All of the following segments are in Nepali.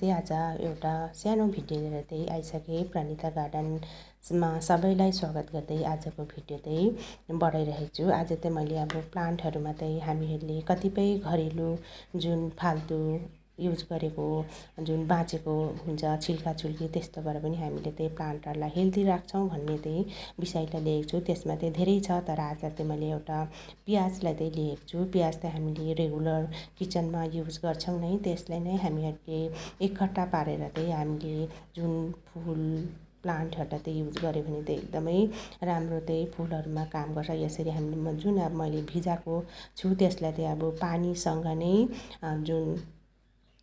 नमस्ते। आज एउटा सानो भिडियो लिएर चाहिँ आइसकेँ। प्रणिता गार्डनमा सबैलाई स्वागत गर्दै आजको भिडियो चाहिँ बढाइरहेको छु। आज चाहिँ मैले अब प्लान्टहरूमा चाहिँ हामीहरूले कतिपय घरेलु जुन फाल्तु युज गरेको जुन बाँचेको हुन्छ छिल्काछुल्की त्यस्तोबाट पनि हामीले चाहिँ प्लान्टहरूलाई हेल्दी राख्छौँ भन्ने चाहिँ विषयलाई लिएको छु। त्यसमा चाहिँ धेरै छ, तर आज चाहिँ मैले एउटा प्याजलाई चाहिँ लिएको छु। प्याज चाहिँ हामीले रेगुलर किचनमा युज गर्छौँ नै, त्यसलाई नै हामीहरूले एकट्ठा पारेर चाहिँ हामीले जुन फुल प्लान्टहरूलाई चाहिँ युज गऱ्यो भने चाहिँ एकदमै राम्रो चाहिँ फुलहरूमा काम गर्छ। यसरी हामीले जुन अब मैले भिजाएको छु त्यसलाई चाहिँ अब पानीसँग नै जुन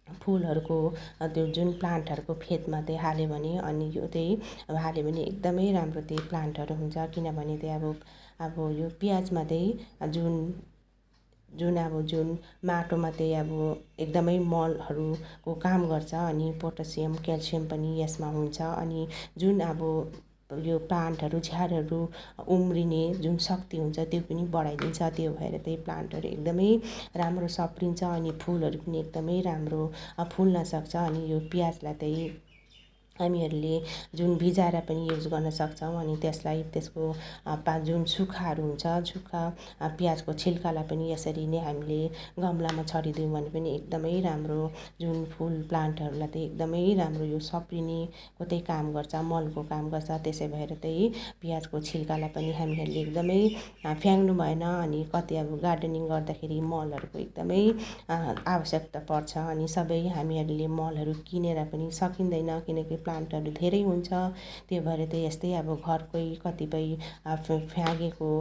फुलहरूको त्यो जुन प्लान्टहरूको फेदमा चाहिँ हाल्यो भने अनि यो चाहिँ अब हाल्यो भने एकदमै राम्रो चाहिँ प्लान्टहरू हुन्छ। किनभने चाहिँ अब यो प्याजमा चाहिँ जुन माटोमा चाहिँ अब एकदमै मलहरूको काम गर्छ अनि पोटासियम क्याल्सियम पनि यसमा हुन्छ। अनि जुन अब यो प्लान्टहरू झारहरू उम्रिने जुन शक्ति हुन्छ त्यो पनि बढाइदिन्छ। त्यो भएर चाहिँ प्लान्टहरू एकदमै राम्रो सप्रिन्छ अनि फुलहरू पनि एकदमै राम्रो फुल्न सक्छ। अनि यो प्याजलाई चाहिँ हामीहरूले जुन भिजाएर पनि युज गर्न सक्छौँ। अनि त्यसलाई त्यसको जुन सुक्खाहरू हुन्छ सुक्खा प्याजको छिल्कालाई पनि यसरी नै हामीले गमलामा छरिदियौँ भने पनि एकदमै राम्रो जुन फुल प्लान्टहरूलाई चाहिँ एकदमै राम्रो यो सप्रिनेको चाहिँ काम गर्छ, मलको काम गर्छ। त्यसै भएर चाहिँ प्याजको छिल्कालाई पनि हामीहरूले एकदमै फ्याँक्नु भएन। अनि कति अब गार्डनिङ गर्दाखेरि मलहरूको एकदमै आवश्यकता पर्छ अनि सबै हामीहरूले मलहरू किनेर पनि सकिँदैन, किनकि प्लान्टहरू धेरै हुन्छ। त्यो भएर चाहिँ यस्तै अब घरकै कतिपय फ्याँकेको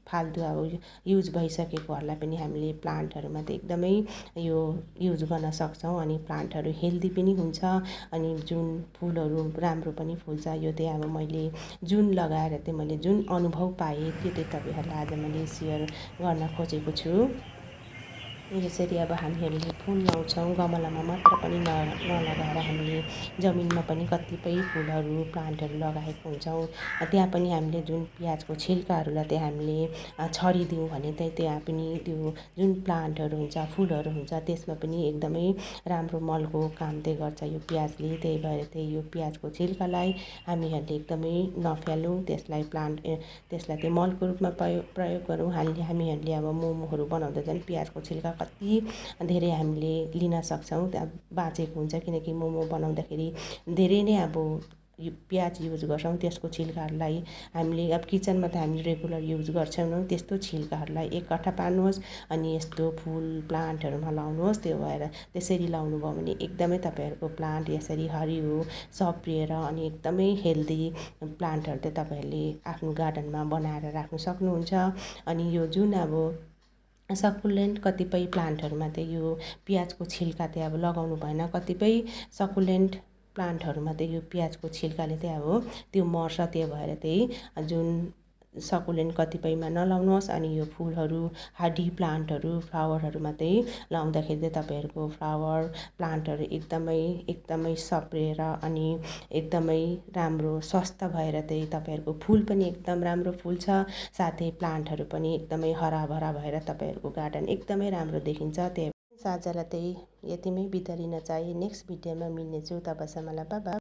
फाल्तु अब युज भइसकेकोहरूलाई पनि हामीले प्लान्टहरूमा चाहिँ एकदमै यो युज गर्न सक्छौँ। अनि प्लान्टहरू हेल्दी पनि हुन्छ अनि जुन फुलहरू राम्रो पनि फुल्छ। यो चाहिँ अब मैले जुन लगाएर चाहिँ मैले जुन अनुभव पाएँ त्यो चाहिँ तपाईँहरूलाई आज मैले सेयर गर्न खोजेको छु। यसरी अब हामीहरूले फुल लाउँछौँ, गमलामा मात्र पनि नलगाएर हामीले जमिनमा पनि कतिपय फुलहरू प्लान्टहरू लगाएको हुन्छौँ। त्यहाँ पनि हामीले जुन प्याजको छिल्काहरूलाई चाहिँ हामीले छरिदियौँ भने चाहिँ त्यहाँ पनि त्यो जुन प्लान्टहरू हुन्छ फुलहरू हुन्छ त्यसमा पनि एकदमै राम्रो मलको काम चाहिँ गर्छ यो प्याजले। त्यही भएर चाहिँ यो प्याजको छिल्कालाई हामीहरूले एकदमै नफ्यालौँ, त्यसलाई चाहिँ मलको रूपमा प्रयोग गरौँ। हामीहरूले अब मोमोहरू बनाउँदा झन् प्याजको छिल्का कति धेरै हामीले लिन सक्छौँ, त्यहाँ बाँचेको हुन्छ। किनकि मोमो बनाउँदाखेरि धेरै नै अब यो प्याज युज गर्छौँ, त्यसको छिल्काहरूलाई हामीले अब किचनमा त हामी रेगुलर युज गर्छौँ। त्यस्तो छिल्काहरूलाई एकट्ठा पार्नुहोस् अनि यस्तो फुल प्लान्टहरूमा लाउनुहोस्। त्यो भएर त्यसरी लाउनुभयो भने एकदमै तपाईँहरूको प्लान्ट यसरी हरियो सप्रिएर अनि एकदमै हेल्दी प्लान्टहरू चाहिँ तपाईँहरूले आफ्नो गार्डनमा बनाएर राख्नु सक्नुहुन्छ। अनि यो जुन अब सकुलेन्ट कतिपय प्लान्टहरूमा चाहिँ यो प्याजको छिल्का चाहिँ अब लगाउनु भएन। कतिपय सकुलेन्ट प्लान्टहरूमा चाहिँ यो प्याजको छिल्काले चाहिँ अब त्यो मर्छ। त्यो भएर चाहिँ जुन सकुलेन्ट कतिपयमा नलाउनुहोस्। अनि यो फुलहरू हार्डी प्लान्टहरू फ्लावरहरूमा चाहिँ लाउँदाखेरि चाहिँ तपाईँहरूको फ्लावर प्लान्टहरू एकदमै सप्रिएर अनि एकदमै राम्रो स्वस्थ भएर चाहिँ तपाईँहरूको फुल पनि एकदम राम्रो फुल्छ। साथै प्लान्टहरू पनि एकदमै हराभरा भएर तपाईँहरूको गार्डन एकदमै राम्रो देखिन्छ। त्यही आजलाई चाहिँ यतिमै बिदा लिन चाहे। नेक्स्ट भिडियोमा मिल्नेछु। तबसम्मलाई बाइ बाइ।